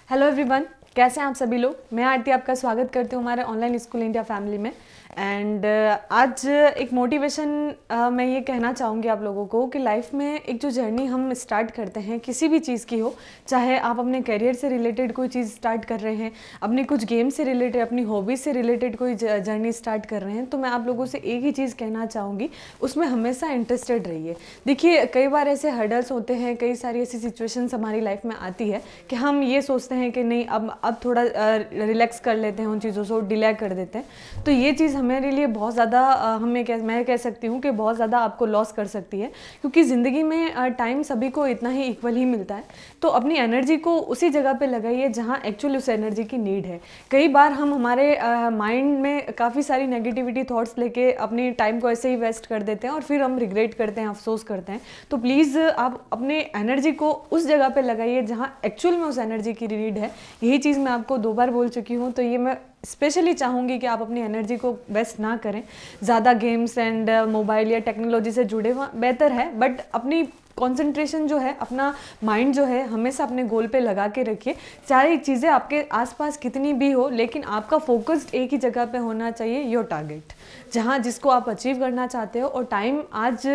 Hello everyone, कैसे हैं आप सभी लोग। मैं आरती आपका स्वागत करती हूँ हमारे ऑनलाइन स्कूल इंडिया फैमिली में। एंड आज एक मोटिवेशन मैं ये कहना चाहूँगी आप लोगों को कि लाइफ में एक जो जर्नी हम स्टार्ट करते हैं किसी भी चीज़ की हो, चाहे आप अपने करियर से रिलेटेड कोई चीज़ स्टार्ट कर रहे हैं, अपने कुछ गेम से रिलेटेड, अपनी हॉबीज से रिलेटेड कोई जर्नी स्टार्ट कर रहे हैं, तो मैं आप लोगों से एक ही चीज़ कहना चाहूँगी, उसमें हमेशा इंटरेस्टेड रहिए। देखिए, कई बार ऐसे हर्डल्स होते हैं, कई सारी ऐसी सिचुएशंस हमारी लाइफ में आती है कि हम ये सोचते हैं कि नहीं, अब थोड़ा रिलैक्स कर लेते हैं, उन चीज़ों को डिले कर देते हैं। तो ये चीज़ हमारे लिए बहुत ज़्यादा मैं कह सकती हूँ कि बहुत ज़्यादा आपको लॉस कर सकती है, क्योंकि ज़िंदगी में टाइम सभी को इतना ही इक्वल ही मिलता है। तो अपनी एनर्जी को उसी जगह पे लगाइए जहाँ एक्चुअली उस एनर्जी की नीड है। कई बार हम हमारे माइंड में काफ़ी सारी नेगेटिविटी थॉट्स लेके अपनी टाइम को ऐसे ही वेस्ट कर देते हैं और फिर हम रिग्रेट करते हैं, अफसोस करते हैं। तो प्लीज़ आप अपने एनर्जी को उस जगह पे लगाइए जहाँ एक्चुअल में उस एनर्जी की नीड है। यही चीज़ मैं आपको 2 बार बोल चुकी हूँ, तो ये मैं स्पेशली चाहूँगी कि आप अपनी एनर्जी को वेस्ट ना करें। ज़्यादा गेम्स एंड मोबाइल या टेक्नोलॉजी से जुड़े हुआ बेहतर है, बट अपनी कंसंट्रेशन जो है, अपना माइंड जो है, हमेशा अपने गोल पे लगा के रखिए। चाहे चीज़ें आपके आसपास कितनी भी हो, लेकिन आपका फोकस्ड एक ही जगह पे होना चाहिए, योर टारगेट, जहाँ जिसको आप अचीव करना चाहते हो। और टाइम आज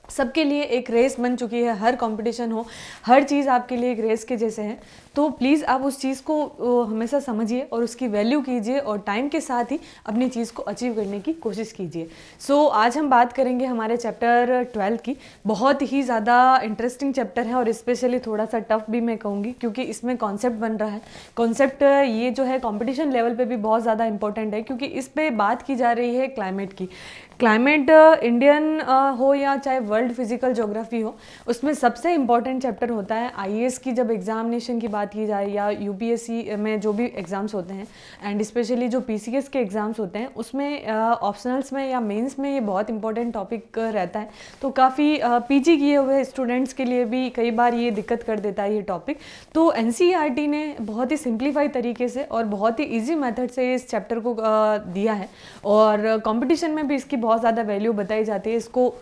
सबके लिए एक रेस बन चुकी है। हर कंपटीशन हो, हर चीज़ आपके लिए एक रेस के जैसे है। तो प्लीज़ आप उस चीज़ को हमेशा समझिए और उसकी वैल्यू कीजिए और टाइम के साथ ही अपनी चीज़ को अचीव करने की कोशिश कीजिए। सो आज हम बात करेंगे हमारे चैप्टर 12 की। बहुत ही ज़्यादा इंटरेस्टिंग चैप्टर है और स्पेशली थोड़ा सा टफ भी मैं कहूँगी, क्योंकि इसमें कॉन्सेप्ट बन रहा है। कॉन्सेप्ट ये जो है कॉम्पिटिशन लेवल पे भी बहुत ज़्यादा इंपॉर्टेंट है, क्योंकि इस पर बात की जा रही है क्लाइमेट की। क्लाइमेट इंडियन हो या चाहे वर्ल्ड फिजिकल ज्योग्राफी हो, उसमें सबसे इम्पॉर्टेंट चैप्टर होता है आईएएस की। जब एग्जामिनेशन की बात की जाए या यूपीएससी में जो भी एग्ज़ाम्स होते हैं, एंड स्पेशली जो पीसीएस के एग्ज़ाम्स होते हैं, उसमें ऑप्शनल्स में या मेंस में ये बहुत इंपॉर्टेंट टॉपिक रहता है। तो काफ़ी पीजी किए हुए स्टूडेंट्स के लिए भी कई बार ये दिक्कत कर देता है ये टॉपिक। तो एनसीईआरटी ने बहुत ही सिंप्लीफाई तरीके से और बहुत ही ईजी मेथड से इस चैप्टर को दिया है, और कॉम्पिटिशन में भी इसकी बहुत ज़्यादा वैल्यू बताई जाती है। इसको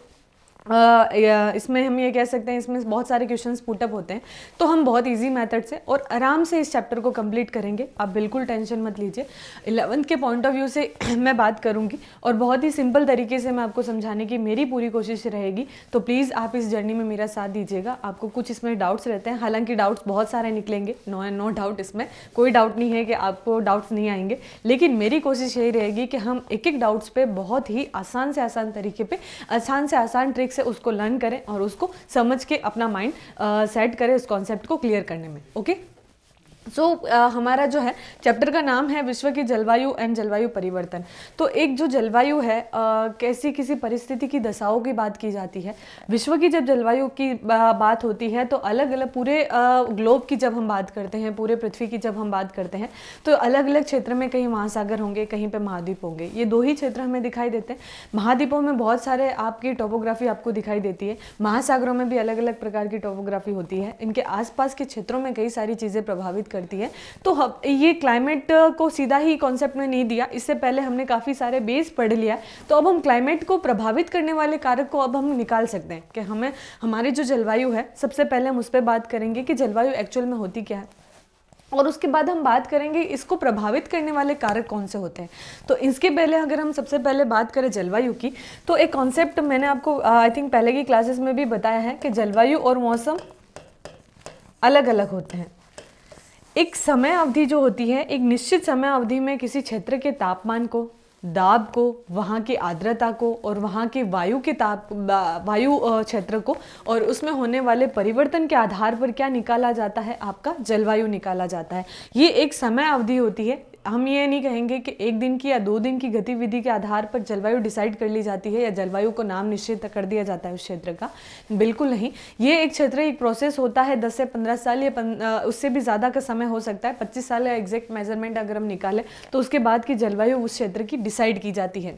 इसमें हम ये कह सकते हैं, इसमें बहुत सारे क्वेश्चंस पुटअप होते हैं, तो हम बहुत इजी मेथड से और आराम से इस चैप्टर को कंप्लीट करेंगे। आप बिल्कुल टेंशन मत लीजिए। 11th के पॉइंट ऑफ व्यू से मैं बात करूंगी और बहुत ही सिंपल तरीके से मैं आपको समझाने की मेरी पूरी कोशिश रहेगी। तो प्लीज़ आप इस जर्नी में मेरा साथ दीजिएगा। आपको कुछ इसमें डाउट्स रहते हैं, हालांकि डाउट्स बहुत सारे निकलेंगे, नो डाउट, इसमें कोई डाउट नहीं है कि आपको डाउट्स नहीं आएंगे, लेकिन मेरी कोशिश यही रहेगी कि हम एक एक डाउट्स पे बहुत ही आसान से आसान तरीके पे, आसान से आसान ट्रिक से उसको लर्न करें और उसको समझ के अपना माइंड सेट करें उस कॉन्सेप्ट को क्लियर करने में। ओके, सो हमारा जो है चैप्टर का नाम है विश्व की जलवायु एंड जलवायु परिवर्तन। तो एक जो जलवायु है, कैसी किसी परिस्थिति की दशाओं की बात की जाती है। विश्व की जब जलवायु की बात होती है, तो अलग अलग पूरे ग्लोब की जब हम बात करते हैं, पूरे पृथ्वी की जब हम बात करते हैं, तो अलग अलग क्षेत्र में कहीं महासागर होंगे, कहीं पे महाद्वीप होंगे। ये 2 ही क्षेत्र हमें दिखाई देते हैं। महाद्वीपों में बहुत सारे आपकी टोपोग्राफी आपको दिखाई देती है, महासागरों में भी अलग अलग प्रकार की टोपोग्राफी होती है। इनके आसपास के क्षेत्रों में कई सारी चीज़ें प्रभावित करती है। तो ये क्लाइमेट को सीधा ही कॉन्सेप्ट में नहीं दिया, इससे पहले हमने काफ़ी सारे बेस पढ़ लिया। तो अब हम क्लाइमेट को प्रभावित करने वाले कारक को अब हम निकाल सकते हैं कि हमें हमारी जो जलवायु है, सबसे पहले हम उस पर बात करेंगे कि जलवायु एक्चुअल में होती क्या है, और उसके बाद हम बात करेंगे इसको प्रभावित करने वाले कारक कौन से होते हैं। तो इसके पहले अगर हम सबसे पहले बात करें जलवायु की, तो एक कॉन्सेप्ट मैंने आपको आई थिंक पहले की क्लासेस में भी बताया है कि जलवायु और मौसम अलग अलग होते हैं। एक समय अवधि जो होती है, एक निश्चित समय अवधि में किसी क्षेत्र के तापमान को, दाब को, वहाँ की आर्द्रता को और वहाँ के वायु के वायु क्षेत्र को और उसमें होने वाले परिवर्तन के आधार पर क्या निकाला जाता है, आपका जलवायु निकाला जाता है। ये एक समय अवधि होती है। हम ये नहीं कहेंगे कि 1 दिन की या 2 दिन की गतिविधि के आधार पर जलवायु डिसाइड कर ली जाती है या जलवायु को नाम निश्चित कर दिया जाता है उस क्षेत्र का, बिल्कुल नहीं। ये एक क्षेत्र, एक प्रोसेस होता है। 10 से 15 साल या उससे भी ज़्यादा का समय हो सकता है, 25 साल या एग्जैक्ट मेजरमेंट अगर हम निकालें, तो उसके बाद की जलवायु उस क्षेत्र की डिसाइड की जाती है।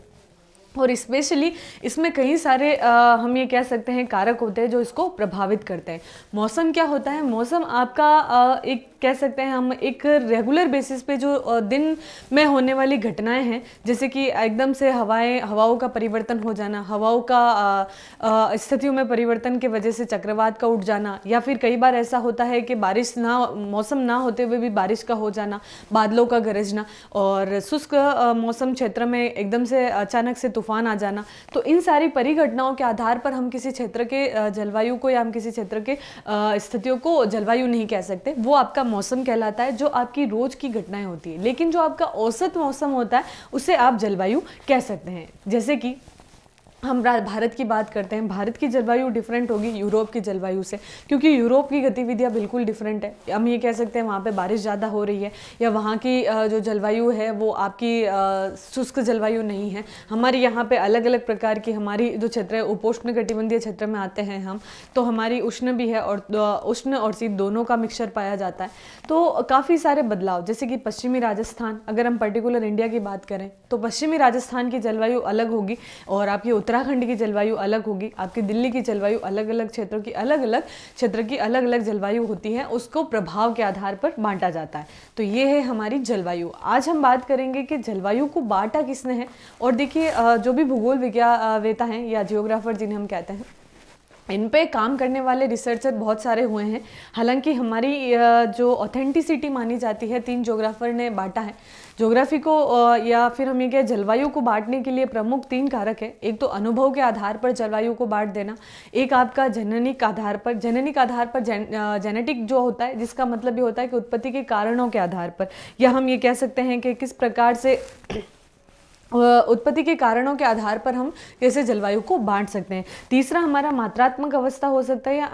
और स्पेशली इसमें कई सारे हम ये कह सकते हैं कारक होते हैं जो इसको प्रभावित करते हैं। मौसम क्या होता है? मौसम आपका एक कह सकते हैं हम एक रेगुलर बेसिस पे जो दिन में होने वाली घटनाएं हैं, जैसे कि एकदम से हवाओं का परिवर्तन हो जाना, हवाओं का स्थितियों में परिवर्तन के वजह से चक्रवात का उठ जाना, या फिर कई बार ऐसा होता है कि मौसम ना होते हुए भी बारिश का हो जाना, बादलों का गरजना, और शुष्क मौसम क्षेत्र में एकदम से अचानक से तूफान आ जाना। तो इन सारी परिघटनाओं के आधार पर हम किसी क्षेत्र के जलवायु को या हम किसी क्षेत्र के स्थितियों को जलवायु नहीं कह सकते, वो आपका मौसम कहलाता है, जो आपकी रोज की घटनाएं होती है। लेकिन जो आपका औसत मौसम होता है उसे आप जलवायु कह सकते हैं। जैसे कि हम भारत की बात करते हैं, भारत की जलवायु डिफरेंट होगी यूरोप की जलवायु से, क्योंकि यूरोप की गतिविधियां बिल्कुल डिफरेंट है। हम ये कह सकते हैं वहाँ पे बारिश ज़्यादा हो रही है, या वहाँ की जो जलवायु है वो आपकी शुष्क जलवायु नहीं है। हमारे यहाँ पे अलग अलग प्रकार की हमारी जो क्षेत्र है उपोष्ण कटिबंधीय क्षेत्र में आते हैं हम, तो हमारी उष्ण भी है और उष्ण और शीत दोनों का मिक्सचर पाया जाता है। तो काफ़ी सारे बदलाव, जैसे कि पश्चिमी राजस्थान, अगर हम पर्टिकुलर इंडिया की बात करें तो पश्चिमी राजस्थान की जलवायु अलग होगी और आपकी उत्तराखंड की जलवायु अलग होगी, आपकी दिल्ली की जलवायु अलग अलग क्षेत्रों की अलग अलग जलवायु होती है, उसको प्रभाव के आधार पर बांटा जाता है। तो ये है हमारी जलवायु। आज हम बात करेंगे कि जलवायु को बांटा किसने है। और देखिए जो भी भूगोल विज्ञानवेता हैं या जियोग्राफर जिन्हें हम कहते हैं, इन पे काम करने वाले रिसर्चर बहुत सारे हुए हैं। हालांकि हमारी जो ऑथेंटिसिटी मानी जाती है 3 ज्योग्राफर ने बांटा है। ज्योग्राफी को या फिर हम ये कहें जलवायु को बांटने के लिए प्रमुख 3 कारक है। एक तो अनुभव के आधार पर जलवायु को बांट देना, एक आपका जेनेटिक आधार पर जेनेटिक जो होता है, जिसका मतलब ये होता है कि उत्पत्ति के कारणों के आधार पर, या हम ये कह सकते हैं कि किस प्रकार से उत्पत्ति के कारणों के आधार पर हम कैसे जलवायु को बांट सकते हैं। तीसरा हमारा मात्रात्मक अवस्था हो सकता है या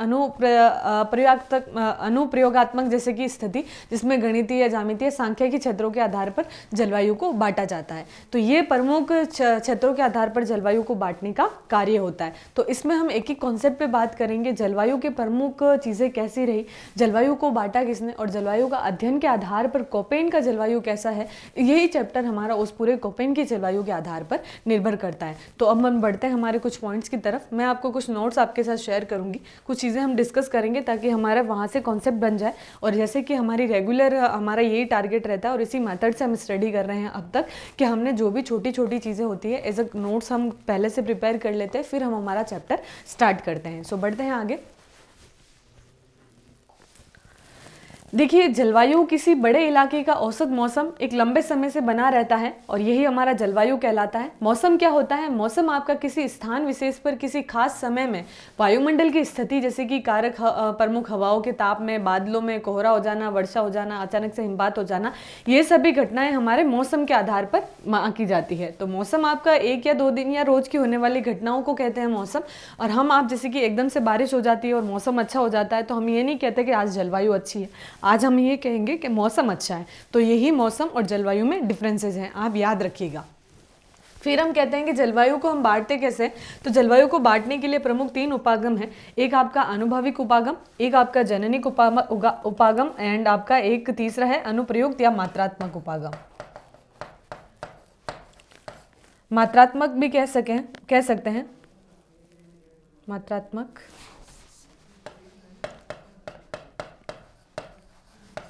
अनुप्रयोगात्मक जैसे कि स्थिति, जिसमें गणितीय या ज्यामितीय सांख्यिकी क्षेत्रों के आधार पर जलवायु को बांटा जाता है। तो ये प्रमुख क्षेत्रों के आधार पर जलवायु को बांटने का कार्य होता है। तो इसमें हम एक एक कॉन्सेप्ट पे बात करेंगे, जलवायु के प्रमुख चीज़ें कैसी रही, जलवायु को बांटा किसने, और जलवायु का अध्ययन के आधार पर कोपेन का जलवायु कैसा है। यही चैप्टर हमारा उस पूरे कोपेन की जलवायु के आधार पर निर्भर करता है। तो अब हम बढ़ते हैं हमारे कुछ पॉइंट्स की तरफ। मैं आपको कुछ नोट्स आपके साथ शेयर करूंगी, कुछ चीज़ें हम डिस्कस करेंगे ताकि हमारा वहाँ से कॉन्सेप्ट बन जाए। और जैसे कि हमारी रेगुलर हमारा यही टारगेट रहता है और इसी मेथड से हम स्टडी कर रहे हैं अब तक, कि हमने जो भी छोटी छोटी चीज़ें होती है एज अ नोट्स हम पहले से प्रिपेयर कर लेते हैं, फिर हम हमारा चैप्टर स्टार्ट करते हैं। सो बढ़ते हैं आगे। देखिए, जलवायु किसी बड़े इलाके का औसत मौसम एक लंबे समय से बना रहता है और यही हमारा जलवायु कहलाता है। मौसम क्या होता है? मौसम आपका किसी स्थान विशेष पर किसी खास समय में वायुमंडल की स्थिति, जैसे कि कारक प्रमुख हवाओं के ताप में, बादलों में कोहरा हो जाना, वर्षा हो जाना, अचानक से हिमपात हो जाना, ये सभी घटनाएं हमारे मौसम के आधार पर आंकी जाती है। तो मौसम आपका 1 या 2 दिन या रोज की होने वाली घटनाओं को कहते हैं मौसम। और हम आप जैसे कि एकदम से बारिश हो जाती है और मौसम अच्छा हो जाता है, तो हम ये नहीं कहते कि आज जलवायु अच्छी है, आज हम ये कहेंगे कि मौसम अच्छा है। तो यही मौसम और जलवायु में डिफरेंसेस हैं, आप याद रखिएगा। फिर हम कहते हैं कि जलवायु को हम बांटते कैसे। तो जलवायु को बांटने के लिए प्रमुख 3 उपागम हैं। एक आपका आनुभविक उपागम, एक आपका जननिक उपागम एंड आपका एक तीसरा है अनुप्रयुक्त या मात्रात्मक उपागम। मात्रात्मक भी कह सकते हैं मात्रात्मक।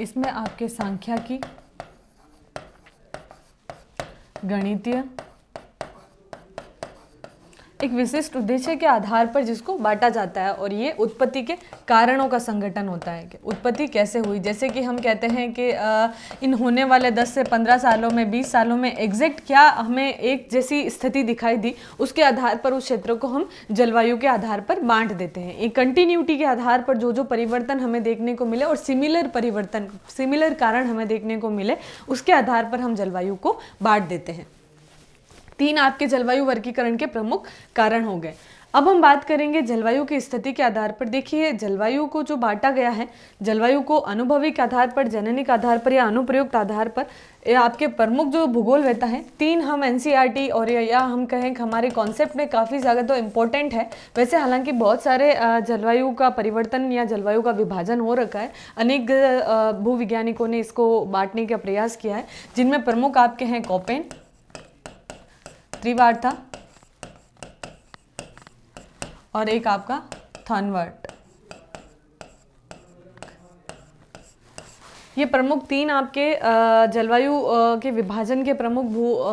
इसमें आपके सांख्यिकी, गणितीय, एक विशिष्ट उद्देश्य के आधार पर जिसको बांटा जाता है, और ये उत्पत्ति के कारणों का संगठन होता है कि उत्पत्ति कैसे हुई। जैसे कि हम कहते हैं कि इन होने वाले 10 से 15 सालों में, 20 सालों में एग्जैक्ट क्या हमें एक जैसी स्थिति दिखाई दी, उसके आधार पर उस क्षेत्र को हम जलवायु के आधार पर बांट देते हैं। एक कंटिन्यूटी के आधार पर जो जो परिवर्तन हमें देखने को मिले और सिमिलर कारण हमें देखने को मिले, उसके आधार पर हम जलवायु को बांट देते हैं। 3 आपके जलवायु वर्गीकरण के प्रमुख कारण हो गए। अब हम बात करेंगे जलवायु की स्थिति के आधार पर। देखिए, जलवायु को जो बांटा गया है, जलवायु को अनुभविक आधार पर, जननिक आधार पर या अनुप्रयुक्त आधार पर, आपके प्रमुख जो भूगोलवेत्ता हैं 3 हम एनसीईआरटी और या हम कहें कि हमारे कॉन्सेप्ट में काफ़ी ज़्यादा तो इम्पोर्टेंट है। वैसे हालांकि बहुत सारे जलवायु का परिवर्तन या जलवायु का विभाजन हो रखा है, अनेक भूविज्ञानिकों ने इसको बांटने का प्रयास किया है, जिनमें प्रमुख आपके हैं कोपेन, त्रिवार्ता, और एक आपका थानवर्ट। ये प्रमुख तीन आपके जलवायु के विभाजन के प्रमुख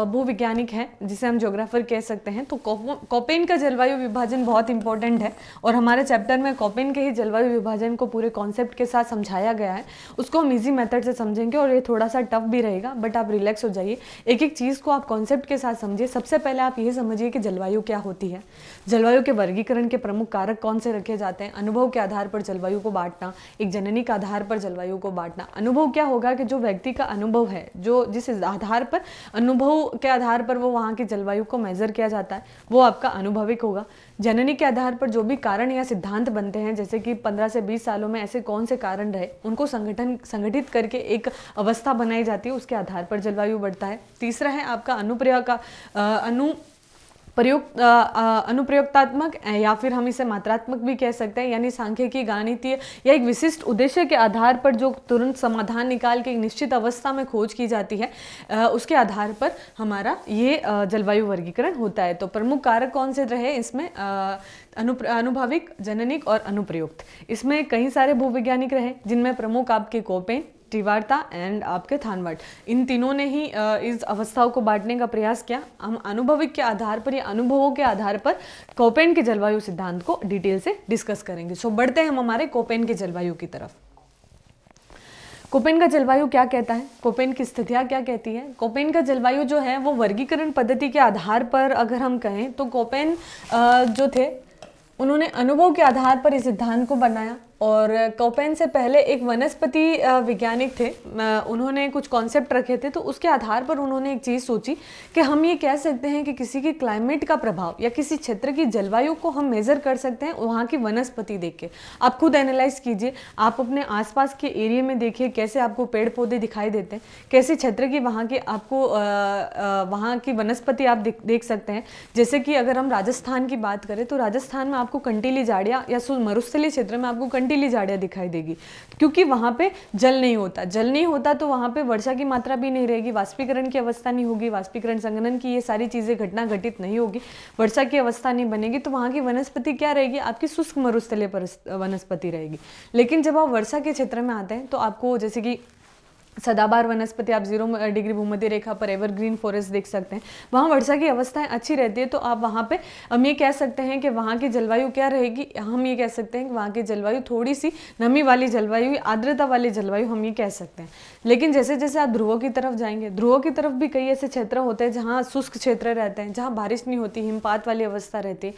भूविज्ञानिक हैं, जिसे हम ज्योग्राफर कह सकते हैं। तो कोपेन का जलवायु विभाजन बहुत इंपॉर्टेंट है और हमारे चैप्टर में कोपेन के ही जलवायु विभाजन को पूरे कॉन्सेप्ट के साथ समझाया गया है। उसको हम इजी मेथड से समझेंगे और ये थोड़ा सा टफ भी रहेगा, बट आप रिलैक्स हो जाइए, एक एक चीज़ को आप कॉन्सेप्ट के साथ समझिए। सबसे पहले आप ये समझिए कि जलवायु क्या होती है, जलवायु के वर्गीकरण के प्रमुख कारक कौन से रखे जाते हैं, अनुभव के आधार पर जलवायु को बांटना, एक जननी के आधार पर जलवायु को बांटना। अनुभव क्या होगा कि जो व्यक्ति का अनुभव है, जो जिस आधार पर अनुभव के आधार पर वो वहाँ की जलवायु को मेजर किया जाता है, वो आपका अनुभविक होगा। जननी के आधार पर जो भी कारण या सिद्धांत बनते हैं, जैसे कि 15 से 20 सालों में ऐसे कौन से कारण रहे, उनको संगठित करके एक अवस्था बनाई जाती है, उसके आधार पर जलवायु बढ़ता है। तीसरा है आपका अनुप्रयोगात्मक या फिर हम इसे मात्रात्मक भी कह सकते हैं, यानी सांख्यिकी, गणितीय या एक विशिष्ट उद्देश्य के आधार पर जो तुरंत समाधान निकाल के एक निश्चित अवस्था में खोज की जाती है, उसके आधार पर हमारा ये जलवायु वर्गीकरण होता है। तो प्रमुख कारक कौन से रहे इसमें? अनुभाविक, जननिक और अनुप्रयुक्त। इसमें कई सारे भूवैज्ञानिक रहे, जिनमें प्रमुख आपके कोपेन, त्रिवार्ता एंड आपके थानवर्ट, इन तीनों ने ही इस अवस्थाओं को बांटने का प्रयास किया। हम अनुभविक के आधार पर या अनुभवों के आधार पर कोपेन के जलवायु सिद्धांत को डिटेल से डिस्कस करेंगे। सो बढ़ते हैं हम हमारे कोपेन के जलवायु की तरफ। कोपेन का जलवायु क्या कहता है, कोपेन की स्थितियाँ क्या कहती है? कोपेन का जलवायु जो है वो वर्गीकरण पद्धति के आधार पर अगर हम कहें तो कोपेन जो थे उन्होंने अनुभव के आधार पर इस सिद्धांत को बनाया। और कोपेन से पहले एक वनस्पति वैज्ञानिक थे, उन्होंने कुछ कॉन्सेप्ट रखे थे, तो उसके आधार पर उन्होंने एक चीज़ सोची कि हम ये कह सकते हैं कि किसी की क्लाइमेट का प्रभाव या किसी क्षेत्र की जलवायु को हम मेज़र कर सकते हैं वहाँ की वनस्पति देख के। आप खुद एनालाइज कीजिए, आप अपने आसपास के एरिया में देखिए कैसे आपको पेड़ पौधे दिखाई देते हैं, कैसे क्षेत्र की वहाँ की आपको वहाँ की वनस्पति आप देख सकते हैं। जैसे कि अगर हम राजस्थान की बात करें तो राजस्थान में आपको कंटीली झाड़ियाँ या मरुस्थलीय क्षेत्र में आपको कंटीली झाड़ियाँ दिखाई देगी, क्योंकि वहाँ पे जल नहीं होता। जल नहीं होता तो वहाँ पे वर्षा की मात्रा भी नहीं रहेगी, वाष्पीकरण की अवस्था नहीं होगी, वाष्पीकरण संघनन की ये सारी चीज़ें घटना घटित नहीं होगी, वर्षा की अवस्था नहीं बनेगी। तो वहाँ की वनस्पति क्या रहेगी? आपकी शुष्क मरुस्थलीय वनस्पति रहेगी। लेकिन जब आप वर्षा के क्षेत्र में आते हैं तो आपको जैसे कि सदाबहार वनस्पति, आप 0 डिग्री भूमध्य रेखा पर एवरग्रीन फॉरेस्ट देख सकते हैं, वहाँ वर्षा की अवस्थाएं अच्छी रहती है। तो आप वहाँ पे हम ये कह सकते हैं कि वहाँ की जलवायु क्या रहेगी? हम ये कह सकते हैं कि वहाँ की जलवायु थोड़ी सी नमी वाली जलवायु, आर्द्रता वाली जलवायु हम ये कह सकते हैं। लेकिन जैसे जैसे आप ध्रुवों की तरफ जाएंगे, ध्रुवों की तरफ भी कई ऐसे क्षेत्र होते हैं जहाँ शुष्क क्षेत्र रहते हैं, जहाँ बारिश नहीं होती, हिमपात वाली अवस्था रहती है।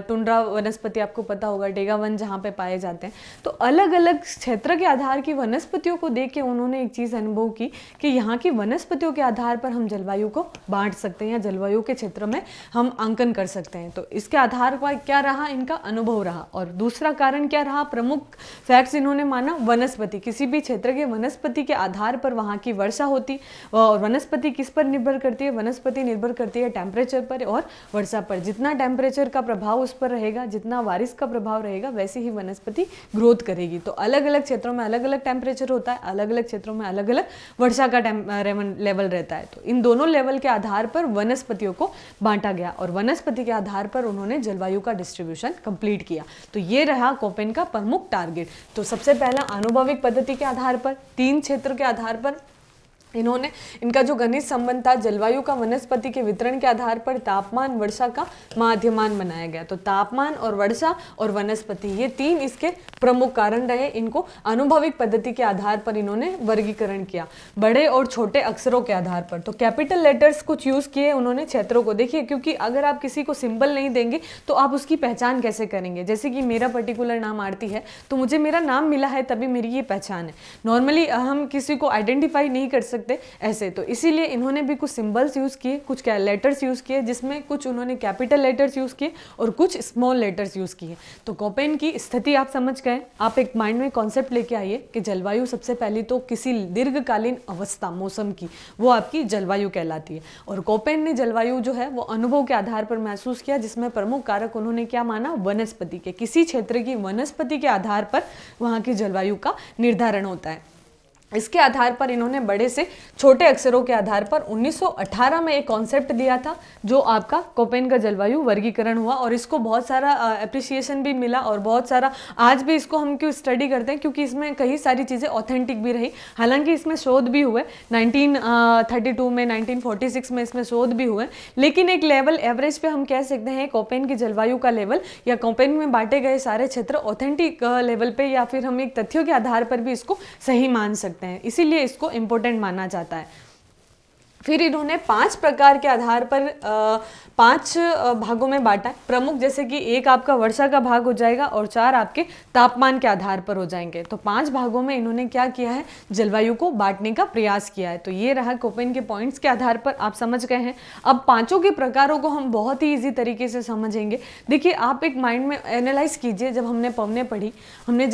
टुंड्रा वनस्पति आपको पता होगा, डेगा वन जहाँ पे पाए जाते हैं। तो अलग अलग क्षेत्र के आधार की वनस्पतियों को देख के उन्होंने एक चीज़ अनुभव की कि यहाँ की वनस्पतियों के आधार पर हम जलवायु को बांट सकते हैं या जलवायु के क्षेत्र में हम अंकन कर सकते हैं। तो इसके आधार पर क्या रहा? इनका अनुभव रहा। और दूसरा कारण क्या रहा? प्रमुख फैक्ट्स इन्होंने माना वनस्पति, किसी भी क्षेत्र के वनस्पति के आधार पर वहाँ की वर्षा होती। और वनस्पति किस पर निर्भर करती है? वनस्पति निर्भर करती है टेम्परेचर पर और वर्षा पर। जितना टेम्परेचर का प्रभाव उस पर रहेगा, जितना बारिश का प्रभाव रहेगा, वैसे ही वनस्पति ग्रोथ करेगी। तो अलग अलग क्षेत्रों में अलग अलग टेम्परेचर होता है, अलग अलग क्षेत्रों में अलग अलग वर्षा का लेवल रहता है। तो इन दोनों लेवल के आधार पर वनस्पतियों को बांटा गया और वनस्पति के आधार पर उन्होंने जलवायु का डिस्ट्रीब्यूशन कंप्लीट किया। तो ये रहा कोपेन का प्रमुख टारगेट। तो सबसे पहला अनुभविक पद्धति के आधार पर, 3 क्षेत्र के आधार पर इन्होंने इनका जो घनिष्ठ संबंध था जलवायु का वनस्पति के वितरण के आधार पर तापमान, वर्षा का माध्यमान बनाया गया। तो तापमान और वर्षा और वनस्पति, ये 3 इसके प्रमुख कारण रहे। इनको अनुभविक पद्धति के आधार पर इन्होंने वर्गीकरण किया, बड़े और छोटे अक्षरों के आधार पर। तो कैपिटल लेटर्स कुछ यूज किए उन्होंने क्षेत्रों को। देखिए, क्योंकि अगर आप किसी को सिंबल नहीं देंगे तो आप उसकी पहचान कैसे करेंगे? जैसे कि मेरा पर्टिकुलर नाम आरती है, तो मुझे मेरा नाम मिला है तभी मेरी ये पहचान है। नॉर्मली हम किसी को आइडेंटिफाई नहीं कर सकते ऐसे। तो इसीलिए इन्होंने भी कुछ सिंबल्स यूज किए, कुछ लेटर्स यूज किए, जिसमें कुछ उन्होंने कैपिटल लेटर्स यूज किए और कुछ स्मॉल लेटर्स यूज किए। तो कोपेन की स्थिति आप समझ गए। आप एक माइंड में कॉन्सेप्ट लेके आइए कि जलवायु सबसे पहले तो किसी दीर्घकालीन अवस्था मौसम की, वो आपकी जलवायु कहलाती है। और कोपेन ने जलवायु जो है वो अनुभव के आधार पर महसूस किया, जिसमें प्रमुख कारक उन्होंने क्या माना? वनस्पति के, किसी क्षेत्र की वनस्पति के आधार पर वहाँ की जलवायु का निर्धारण होता है। इसके आधार पर इन्होंने बड़े से छोटे अक्षरों के आधार पर 1918 में एक कॉन्सेप्ट दिया था, जो आपका कोपेन का जलवायु वर्गीकरण हुआ, और इसको बहुत सारा अप्रिसिएशन भी मिला, और बहुत सारा आज भी इसको हम क्यों स्टडी करते हैं, क्योंकि इसमें कई सारी चीज़ें ऑथेंटिक भी रही। हालांकि इसमें शोध भी हुए 1932 में, 1946 में इसमें शोध भी हुए, लेकिन एक लेवल एवरेज पे हम कह सकते हैं कोपेन की जलवायु का लेवल या कोपेन में बांटे गए सारे क्षेत्र ऑथेंटिक लेवल पे, या फिर हम एक तथ्यों के आधार पर भी इसको सही मान सकते हैं, इसीलिए इसको इंपॉर्टेंट माना जाता है। फिर इन्होंने 5 प्रकार के आधार पर 5 भागों में बांटा है प्रमुख, जैसे कि एक आपका वर्षा का भाग हो जाएगा और 4 आपके तापमान के आधार पर हो जाएंगे। तो 5 भागों में इन्होंने क्या किया है, जलवायु को बांटने का प्रयास किया है। तो ये रहा कोपेन के पॉइंट्स के आधार पर, आप समझ गए हैं। अब पांचों के प्रकारों को हम बहुत ही ईजी तरीके से समझेंगे। देखिए, आप एक माइंड में एनालाइज कीजिए, जब हमने पवने पढ़ी, हमने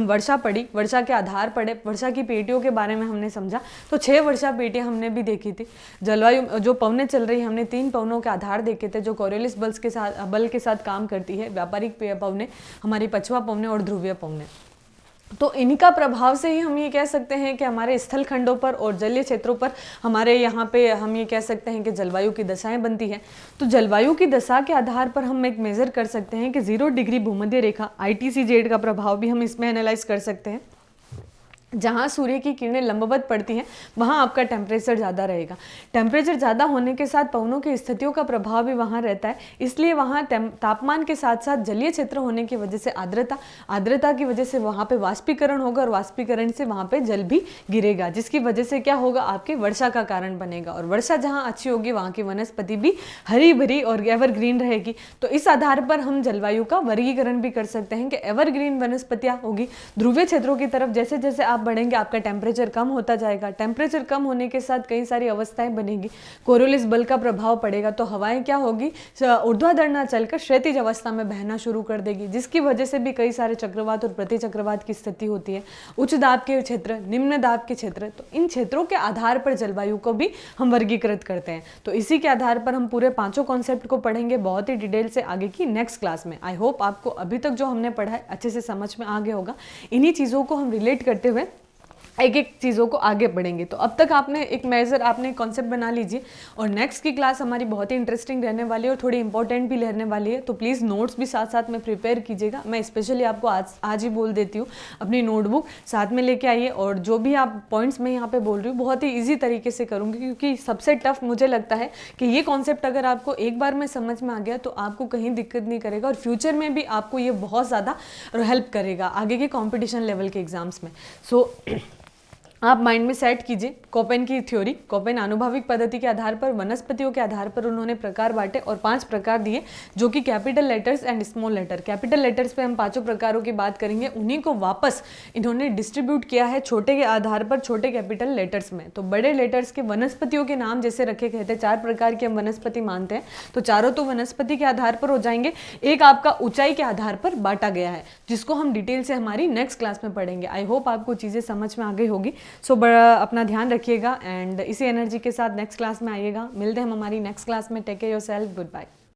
वर्षा पढ़ी, वर्षा के आधार पढ़े, वर्षा की पेटियों के बारे में हमने समझा, तो 6 वर्षा पेटियां हमने भी देखी थी। जलवायु जो पवनें चल रही, हमने 3 पवनों के आधार देखे थे, जो कोरियोलिस बल के साथ काम करती है, व्यापारिक पवनें, हमारी पछुआ पवनें और ध्रुवीय पवनें। तो इन्हीं का प्रभाव से ही हम ये कह सकते हैं कि हमारे स्थल खंडों पर और जलीय क्षेत्रों पर हमारे यहाँ पे हम ये कह सकते हैं कि जलवायु की दशाएं बनती हैं। तो जलवायु की दशा के आधार पर हम एक मेजर कर सकते हैं कि 0 डिग्री भूमध्य रेखा ITCZ का प्रभाव भी हम इसमें एनालाइज कर सकते हैं। जहाँ सूर्य की किरणें लंबवत पड़ती हैं, वहाँ आपका टेम्परेचर ज़्यादा रहेगा। टेम्परेचर ज़्यादा होने के साथ पवनों की स्थितियों का प्रभाव भी वहाँ रहता है, इसलिए वहाँ तापमान के साथ साथ जलीय क्षेत्र होने की वजह से आर्द्रता की वजह से वहाँ पे वाष्पीकरण होगा, और वाष्पीकरण से वहाँ पे जल भी गिरेगा, जिसकी वजह से क्या होगा, आपके वर्षा का कारण बनेगा। और वर्षा जहाँ अच्छी होगी, वहाँ की वनस्पति भी हरी भरी और एवरग्रीन रहेगी। तो इस आधार पर हम जलवायु का वर्गीकरण भी कर सकते हैं कि एवरग्रीन वनस्पतियाँ होगी। ध्रुवीय क्षेत्रों की तरफ जैसे जैसे आप बढ़ेंगे, आपका टेम्परेचर कम होता जाएगा। टेम्परेचर कम होने के साथ कई सारी अवस्थाएं बनेगी, कोरियोलिस बल का प्रभाव पड़ेगा, तो हवाएं क्या होगी, ऊर्ध्वाधर ना चलकर क्षैतिज अवस्था में बहना शुरू कर देगी, जिसकी वजह से भी कई सारे चक्रवात और प्रतिचक्रवात की स्थिति होती है। उच्च दाब के क्षेत्र, निम्न दाब के क्षेत्र, तो इन क्षेत्रों के आधार पर जलवायु को भी हम वर्गीकृत करते हैं। तो इसी के आधार पर हम पूरे 5 कॉन्सेप्ट को पढ़ेंगे बहुत ही डिटेल से आगे की नेक्स्ट क्लास में। आई होप आपको अभी तक जो हमने पढ़ा है अच्छे से समझ में आ गया होगा। इन्हीं चीज़ों को हम रिलेट करते हुए एक एक चीज़ों को आगे बढ़ेंगे। तो अब तक आपने एक मेजर, आपने कॉन्सेप्ट बना लीजिए, और नेक्स्ट की क्लास हमारी बहुत ही इंटरेस्टिंग रहने वाली है और थोड़ी इंपॉर्टेंट भी रहने वाली है। तो प्लीज़ नोट्स भी साथ साथ में प्रिपेयर कीजिएगा। मैं स्पेशली आपको आज ही बोल देती हूँ, अपनी नोटबुक साथ में लेके आइए, और जो भी आप पॉइंट्स मैं यहाँ पे बोल रही हूँ बहुत ही ईजी तरीके से करूँगी, क्योंकि सबसे टफ मुझे लगता है कि ये कॉन्सेप्ट अगर आपको एक बार में समझ में आ गया तो आपको कहीं दिक्कत नहीं करेगा, और फ्यूचर में भी आपको ये बहुत ज़्यादा हेल्प करेगा आगे के कॉम्पिटिशन लेवल के एग्जाम्स में। सो आप माइंड में सेट कीजिए कोपेन की थ्योरी। कोपेन आनुभाविक पद्धति के आधार पर, वनस्पतियों के आधार पर उन्होंने प्रकार बांटे और 5 प्रकार दिए, जो कि capital letters and small letter. Capital letters पे हम 5 प्रकारों की बात करेंगे, उन्हीं को वापस इन्होंने डिस्ट्रीब्यूट किया है छोटे के आधार पर छोटे कैपिटल लेटर्स में। तो बड़े लेटर्स के वनस्पतियों के नाम जैसे रखे गए थे, 4 प्रकार की हम वनस्पति मानते हैं, तो चारों तो वनस्पति के आधार पर हो जाएंगे। एक आपका ऊंचाई के आधार पर बांटा गया है, जिसको हम डिटेल से हमारी नेक्स्ट क्लास में पढ़ेंगे। आई होप आपको चीज़ें समझ में आ गई होगी। सो अपना ध्यान रखिएगा, एंड इसी एनर्जी के साथ नेक्स्ट क्लास में आइएगा। मिलते हैं हम हमारी नेक्स्ट क्लास में। Take care yourself, good bye.